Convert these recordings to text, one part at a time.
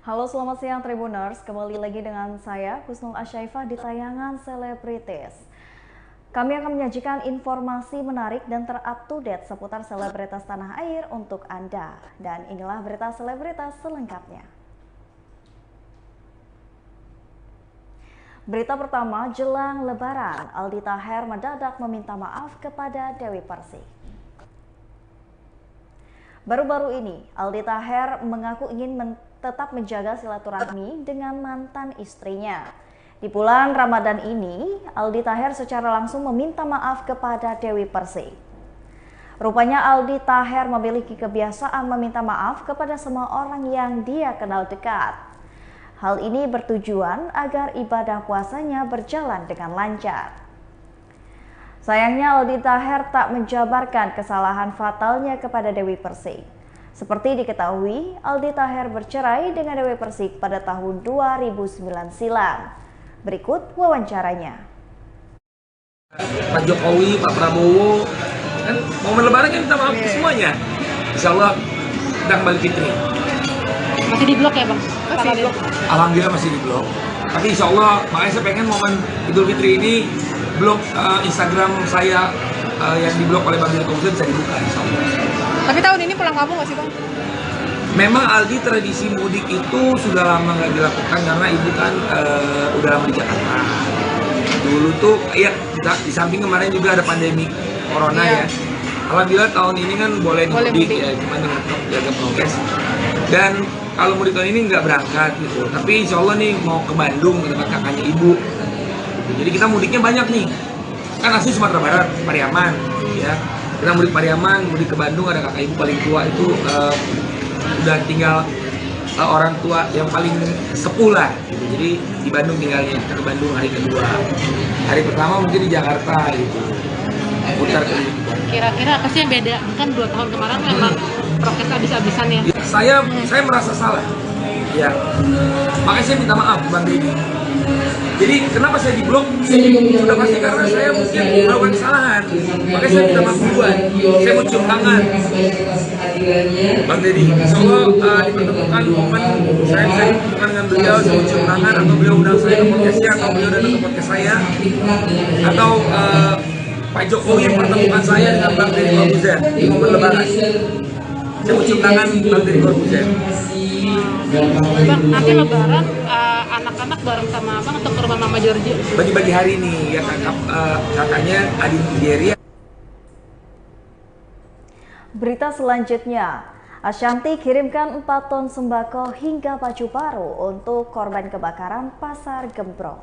Halo, selamat siang Tribuners. Kembali lagi dengan saya, Kusnul Asyaifah di tayangan Selebritis. Kami akan menyajikan informasi menarik dan ter-up-to-date seputar selebritas tanah air untuk Anda. Dan inilah berita selebritas selengkapnya. Berita pertama, jelang Lebaran, Aldi Taher mendadak meminta maaf kepada Dewi Persik. Baru-baru ini, Aldi Taher mengaku ingin tetap menjaga silaturahmi dengan mantan istrinya. Di bulan Ramadan ini, Aldi Taher secara langsung meminta maaf kepada Dewi Persik. Rupanya Aldi Taher memiliki kebiasaan meminta maaf kepada semua orang yang dia kenal dekat. Hal ini bertujuan agar ibadah puasanya berjalan dengan lancar. Sayangnya Aldi Taher tak menjabarkan kesalahan fatalnya kepada Dewi Persik. Seperti diketahui, Aldi Taher bercerai dengan Dewi Persik pada tahun 2009 silam. Berikut wawancaranya. Pak Jokowi, Pak Prabowo, kan momen Lebaran kan minta maaf ke semuanya. Insya Allah udah kembali fitri. Masih di blok ya Bang? Masih di blok. Alhamdulillah masih di blok. Tapi insya Allah, makanya saya pengen momen Idul Fitri ini blog Instagram saya yang diblok oleh Bang Deddy Corbuzier bisa dibuka insya Allah. Tapi tahun ini pulang kampung nggak sih Bang? Memang Aldi tradisi mudik itu sudah lama nggak dilakukan karena ibu kan udah lama di Jakarta. Dulu tuh ya di samping kemarin juga ada pandemi corona ya. Alhamdulillah tahun ini kan boleh mudik ya, cuma dengan jaga prokes. Dan kalau mudik tahun ini nggak berangkat gitu. Tapi insya Allah nih mau ke Bandung ke tempat kakaknya ibu. Jadi kita mudiknya banyak nih. Kan asli Sumatera Barat, Pariaman ya. Kita mudik Pariaman, mudik ke Bandung, ada kakak ibu paling tua itu udah tinggal orang tua yang paling sepuh lah gitu. Jadi di Bandung tinggalnya, kita ke Bandung hari kedua. Hari pertama mungkin di Jakarta gitu. Putar ke Kira-kira apa sih yang beda? Kan 2 tahun kemarin memang prokes habis-habisan ya. Saya merasa salah. Ya. Makanya saya minta maaf Bang Deddy. Jadi kenapa saya diblok? Sudah pasti karena saya mungkin melakukan kesalahan. Makanya saya minta maaf duluan. Saya mau cium tangan. Bang Deddy, insya Allah dipertemukan momen saya dipertemukan dengan beliau, saya mau cium tangan, atau beliau undang saya ke podcastnya, atau beliau datang ke podcast saya, atau Pak Jokowi mempertemukan saya dengan Bang Deddy Corbuzier di momen Lebaran. Saya mau cium tangan Bang Deddy Corbuzier. Bang, nanti Lebaran anak-anak bareng sama Abang atau ke rumah Mama Georgia? Bagi-bagi hari ini ya kakaknya Adin Jerry. Berita selanjutnya, Ashanti kirimkan 4 ton sembako hingga baju baru untuk korban kebakaran Pasar Gembrong.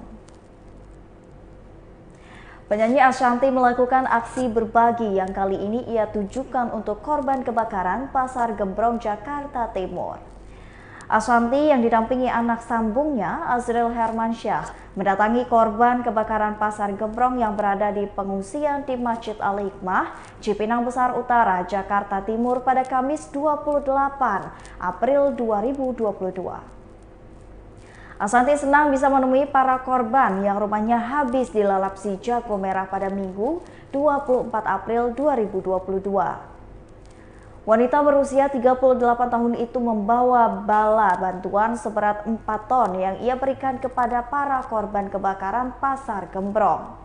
Penyanyi Ashanti melakukan aksi berbagi yang kali ini ia tujukan untuk korban kebakaran Pasar Gembrong, Jakarta Timur. Ashanti yang didampingi anak sambungnya, Azril Hermansyah, mendatangi korban kebakaran Pasar Gembrong yang berada di pengungsian di Masjid Al-Hikmah, Cipinang Besar Utara, Jakarta Timur pada Kamis 28 April 2022. Ashanti senang bisa menemui para korban yang rumahnya habis dilalap si jago merah pada Minggu 24 April 2022. Wanita berusia 38 tahun itu membawa bala bantuan seberat 4 ton yang ia berikan kepada para korban kebakaran Pasar Gembrong.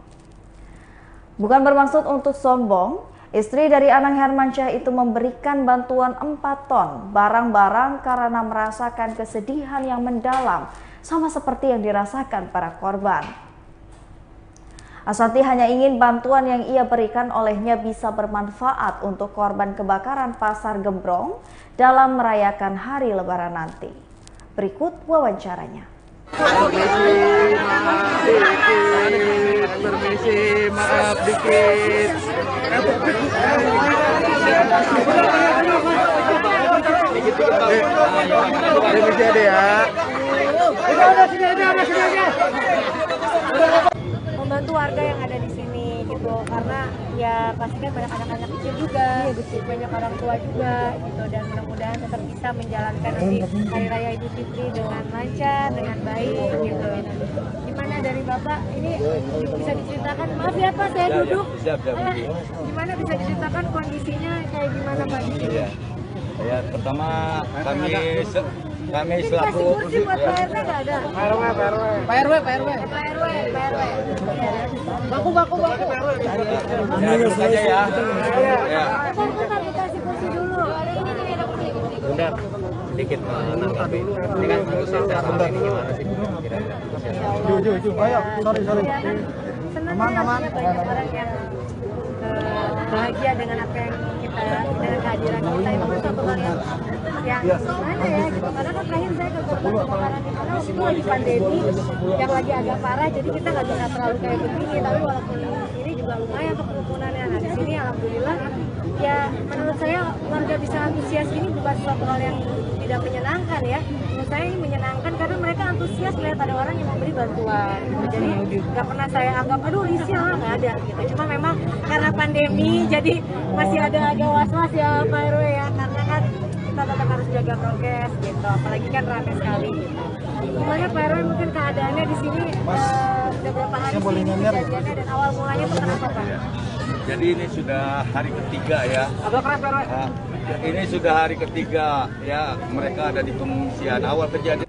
Bukan bermaksud untuk sombong, istri dari Anang Hermansyah itu memberikan bantuan 4 ton barang-barang karena merasakan kesedihan yang mendalam sama seperti yang dirasakan para korban. Ashanti hanya ingin bantuan yang ia berikan olehnya bisa bermanfaat untuk korban kebakaran Pasar Gembrong dalam merayakan hari Lebaran nanti. Berikut wawancaranya. Permisi, maaf dikit. Permisi ada ya. Udah sini aja. Membantu warga yang ada di sini gitu, karena ya pasti kan banyak anak-anak kecil juga, banyak orang tua juga gitu, dan mudah-mudahan tetap bisa menjalankan nanti Hari Raya Idul Fitri dengan lancar, dengan baik gitu. Gimana dari Bapak ini bisa diceritakan? Maaf ya Pak, saya duduk. Gimana bisa diceritakan kondisinya kayak gimana Pak di sini? Ya, pertama kami Kami Kasih selaku kursi buat Pak RT nggak ada? Pak RW. Pak RW. Iya. Baku. Ya, duduk aja ya. Ya. Bentar, dikasih kursi dulu. Bunda, sedikit menanggapi. Ini kan khususnya selama ini gimana sih? Ayo, sorry. Ya kan, senang ya artinya banyak orang yang bahagia dengan apa yang kita, dengan kehadiran kita. Itu kan suatu hal yang gimana ya gitu. Karena kan terakhir saya ke korban kebakaran di mana waktu itu lagi pandemi, yang lagi agak parah, jadi kita nggak bisa terlalu kayak begini. Tapi walaupun ini juga lumayan untuk kerumunan. Nah di sini alhamdulillah ya menurut saya warga bisa antusias ini bukan suatu hal yang tidak menyenangkan ya. Menurut saya ini menyenangkan karena mereka antusias melihat ada orang yang memberi bantuan gitu. Jadi nggak pernah saya anggap aduh risih lah, nggak ada gitu. Cuma memang karena pandemi jadi masih ada agak was-was ya Pak RW ya, karena kan kita tetap harus jaga prokes gitu, apalagi kan ramai sekali. Gimana Pak RW mungkin keadaannya di sini udah berapa hari sih ini kejadiannya dan awal mulanya itu kenapa Pak? Jadi ini sudah hari ketiga ya. Agak keras Pak RW. Ini sudah hari ketiga ya, mereka ada di pengungsian. Awal kejadian.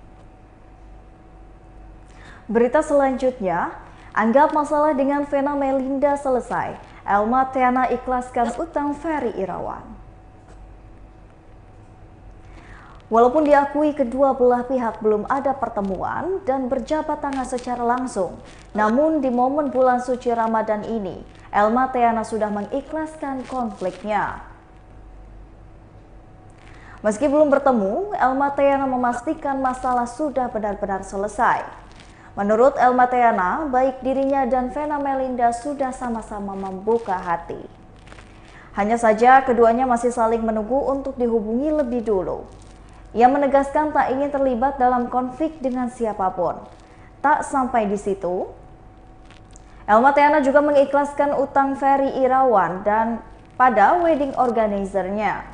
Berita selanjutnya, anggap masalah dengan Vena Melinda selesai. Elma Theana ikhlaskan utang Ferry Irawan. Walaupun diakui kedua belah pihak belum ada pertemuan dan berjabat tangan secara langsung, namun di momen bulan suci Ramadan ini, Elma Theana sudah mengikhlaskan konfliknya. Meski belum bertemu, Elma Theana memastikan masalah sudah benar-benar selesai. Menurut Elma Theana, baik dirinya dan Vena Melinda sudah sama-sama membuka hati. Hanya saja keduanya masih saling menunggu untuk dihubungi lebih dulu. Ia menegaskan tak ingin terlibat dalam konflik dengan siapapun. Tak sampai di situ, Elma Theana juga mengikhlaskan utang Ferry Irawan dan pada wedding organizer-nya.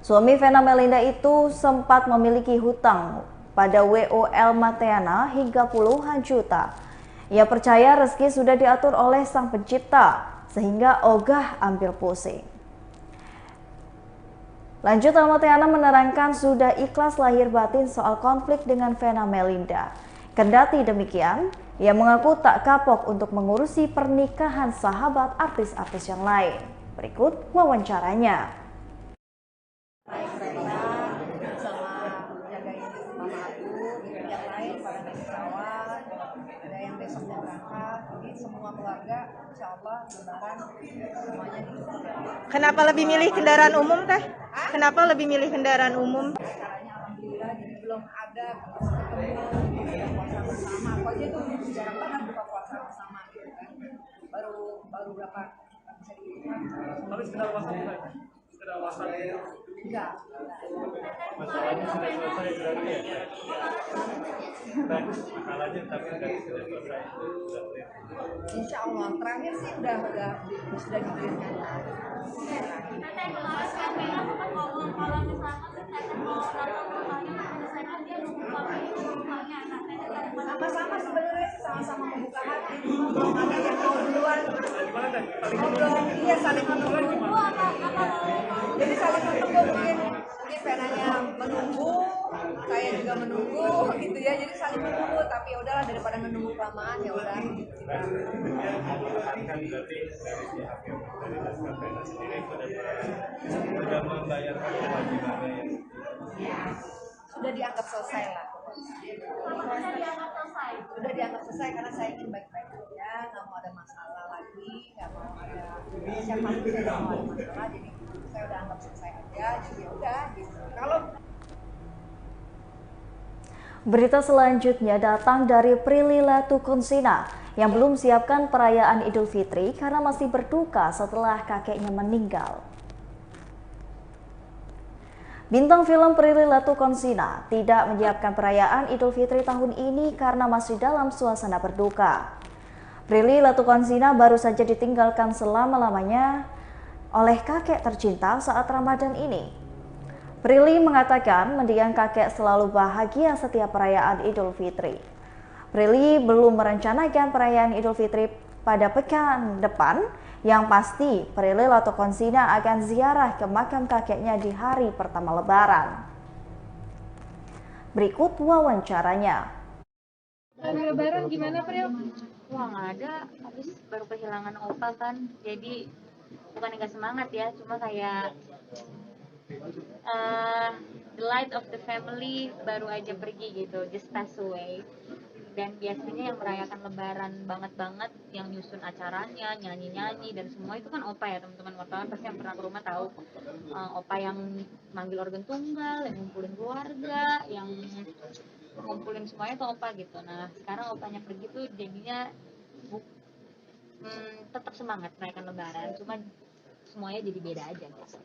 Suami Vena Melinda itu sempat memiliki hutang pada WO Elma Theana hingga puluhan juta. Ia percaya rezeki sudah diatur oleh Sang Pencipta, sehingga ogah ambil pusing. Lanjut, Elma Theana menerangkan sudah ikhlas lahir batin soal konflik dengan Vena Melinda. Kendati demikian, ia mengaku tak kapok untuk mengurusi pernikahan sahabat artis-artis yang lain. Berikut wawancaranya. Semua keluarga insya Allah lebaran semuanya di Kenapa lebih milih kendaraan umum teh? Kenapa lebih milih kendaraan umum? caranya alhamdulillah jadi belum ada ketemu buka puasa bersama. Aku aja tuh jarang banget buka puasa bersama gitu kan. Baru berapa bisa dihitung. Tapi sekedar whatsapp Enggak. masalahnya sudah selesai berarti ya. Masalahnya tapi sudah selesai. Insya Allah terakhir sih sudah diberikan. Sama-sama sebenarnya sih sama-sama membuka hati. Belum ada yang mau duluan. Iya saling menunggu. Jadi saling menunggu mungkin penanya menunggu, saya juga menunggu gitu ya. Jadi saling menunggu, tapi udahlah daripada menunggu kelamaan ya udah. Sudah membayarkan kewajibannya ya. Sudah dianggap selesai lah. Sudah dianggap selesai karena saya ingin baik-baik aja, nggak mau ada masalah lagi, nggak mau ada siapapun saya nggak mau ada masalah, jadi saya udah anggap selesai aja, jadi ya udah gitu. Kalau Berita selanjutnya datang dari Prilly Latuconsina yang belum siapkan perayaan Idul Fitri karena masih berduka setelah kakeknya meninggal. Bintang film Prilly Latuconsina tidak menyiapkan perayaan Idul Fitri tahun ini karena masih dalam suasana berduka. Prilly Latuconsina baru saja ditinggalkan selama-lamanya oleh kakek tercinta saat Ramadan ini. Prilly mengatakan mendiang kakek selalu bahagia setiap perayaan Idul Fitri. Prilly belum merencanakan perayaan Idul Fitri pada pekan depan. Yang pasti, Prilly Latuconsina akan ziarah ke makam kakeknya di hari pertama Lebaran. Berikut wawancaranya. Hari Lebaran gimana, Pril? Wah, nggak ada, habis baru kehilangan opa kan, jadi bukan nggak semangat ya, cuma kayak the light of the family baru aja pergi gitu, just pass away. Dan biasanya yang merayakan Lebaran banget yang nyusun acaranya, nyanyi-nyanyi dan semua itu kan opa ya, teman-teman wartawan pasti yang pernah ke rumah tahu. Opa yang manggil organ tunggal, yang ngumpulin keluarga, yang ngumpulin semuanya tuh opa gitu. Nah sekarang opanya pergi tuh jadinya tetap semangat merayakan Lebaran, cuma semuanya jadi beda aja gitu.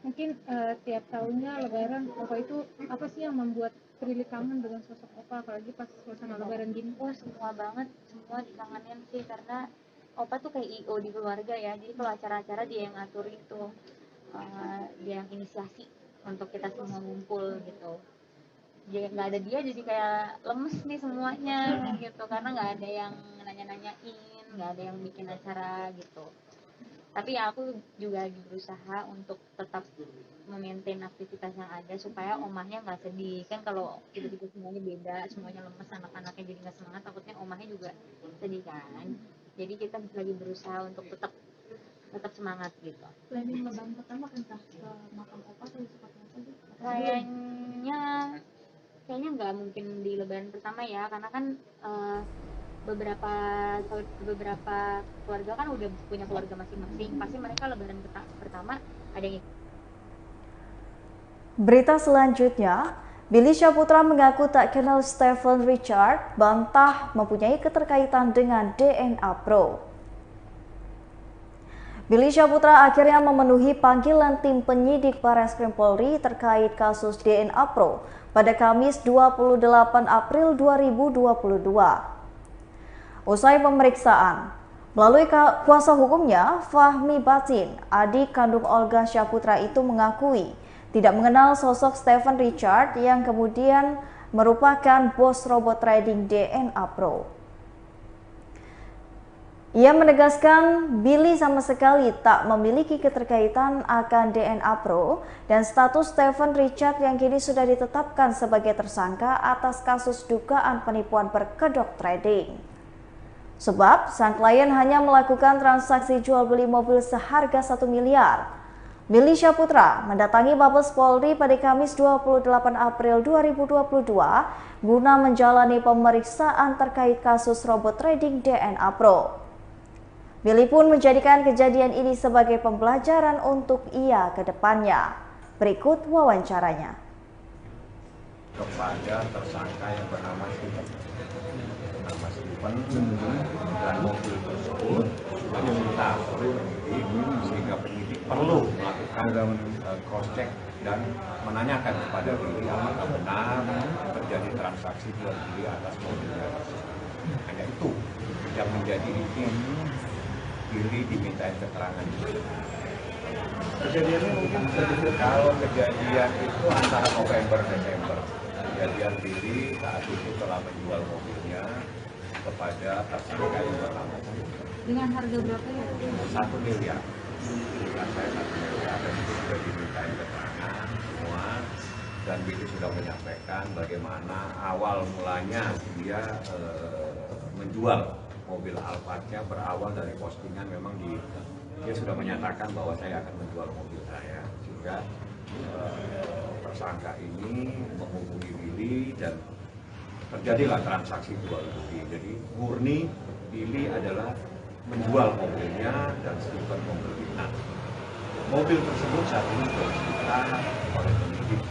Mungkin tiap tahunnya Lebaran, Opa itu apa sih yang membuat Prilly kangen dengan sosok Opa, apalagi pas suasana Lebaran gini? Wah, semua banget, semua dikangenin sih, karena Opa tuh kayak IO di keluarga ya, jadi kalau acara-acara dia yang ngatur itu, dia yang inisiasi untuk kita semua ngumpul gitu. Dia nggak ada dia jadi kayak lemes nih semuanya gitu, karena nggak ada yang nanya-nanyain, nggak ada yang bikin acara gitu. Tapi ya aku juga lagi berusaha untuk tetap memaintain aktivitas yang ada supaya omahnya nggak sedih. Kan kalau tiba-tiba semuanya beda, semuanya lemes, anak-anaknya jadi nggak semangat, takutnya omahnya juga sedih kan. Jadi kita lagi berusaha untuk tetap semangat gitu. Planning Lebaran pertama kan ke makam Opa atau seperti apa sih? Kayaknya nggak mungkin di Lebaran pertama ya, karena kan beberapa keluarga kan udah punya keluarga masing-masing, pasti mereka Lebaran pertama ada yang. Berita selanjutnya, Billy Syahputra mengaku tak kenal Stephen Richard, bantah mempunyai keterkaitan dengan DNA Pro. Billy Syahputra akhirnya memenuhi panggilan tim penyidik Barreskrim Polri terkait kasus DNA Pro pada Kamis 28 April 2022. Usai pemeriksaan, melalui kuasa hukumnya, Fahmi Batin, adik kandung Olga Syahputra itu mengakui tidak mengenal sosok Stephen Richard yang kemudian merupakan bos robot trading DNA Pro. Ia menegaskan Billy sama sekali tak memiliki keterkaitan akan DNA Pro dan status Stephen Richard yang kini sudah ditetapkan sebagai tersangka atas kasus dugaan penipuan berkedok trading. Sebab sang klien hanya melakukan transaksi jual beli mobil seharga 1 miliar. Billy Syahputra mendatangi Mabes Polri pada Kamis 28 April 2022 guna menjalani pemeriksaan terkait kasus robot trading DNA Pro. Billy pun menjadikan kejadian ini sebagai pembelajaran untuk ia ke depannya. Berikut wawancaranya. Kepada tersangka yang bernama Stephen dan mobil tersebut sudah kita penyidik, sehingga penyidik perlu melakukan cross check dan menanyakan kepada Billy apakah benar terjadi transaksi jual beli atas mobilnya. Hanya itu yang menjadi inti Billy dimintain keterangan. Kejadiannya mungkin kalau kejadian itu antara November Desember. Kejadian Billy saat itu telah menjual mobilnya kepada tersangka yang bernama Dengan harga berapa ya? 1 miliar. Bukan saya 1 miliar, dan itu sudah dimintain keterangan semua, dan Billy sudah menyampaikan bagaimana awal mulanya dia menjual mobil Alphardnya, berawal dari postingan memang dia sudah menyatakan bahwa saya akan menjual mobil saya, sehingga tersangka ini menghubungi Billy dan terjadilah transaksi jual beli. Jadi murni Billy adalah menjual mobilnya dan Stephen membeli. Nah, mobil tersebut saat ini sudah disita oleh penyidik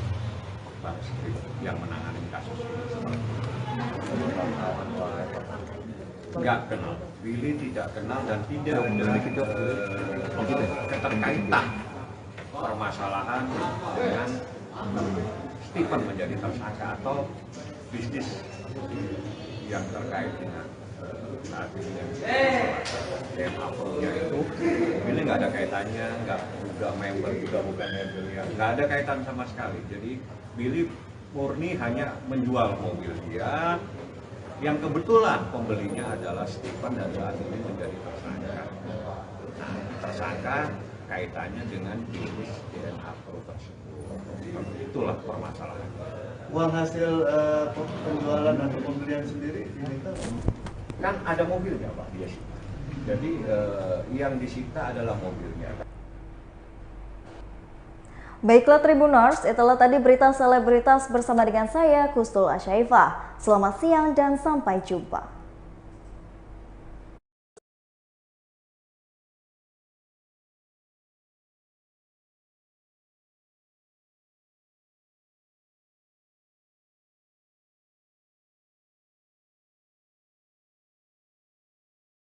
Barreskrim yang menangani kasus ini. Enggak kenal, Billy tidak kenal dan tidak ada keterkaitan permasalahan dengan Stephen menjadi tersangka atau bisnis yang terkait dengan saat ini yang DNA Pro-nya itu. Billy nggak ada kaitannya, nggak juga member, juga bukan membernya, nggak ada kaitan sama sekali. Jadi Billy murni hanya menjual mobil dia, yang kebetulan pembelinya adalah Stephen dan saat ini menjadi tersangka. Nah, tersangka kaitannya dengan jenis DNA pro tersebut. Itulah permasalahannya. Uang hasil penjualan atau pembelian sendiri diminta? Kan ada mobilnya Pak, dia sita. Jadi yang disita adalah mobilnya. Baiklah Tribuners, itulah tadi berita selebritas bersama dengan saya Kustul Asyaifah. Selamat siang dan sampai jumpa.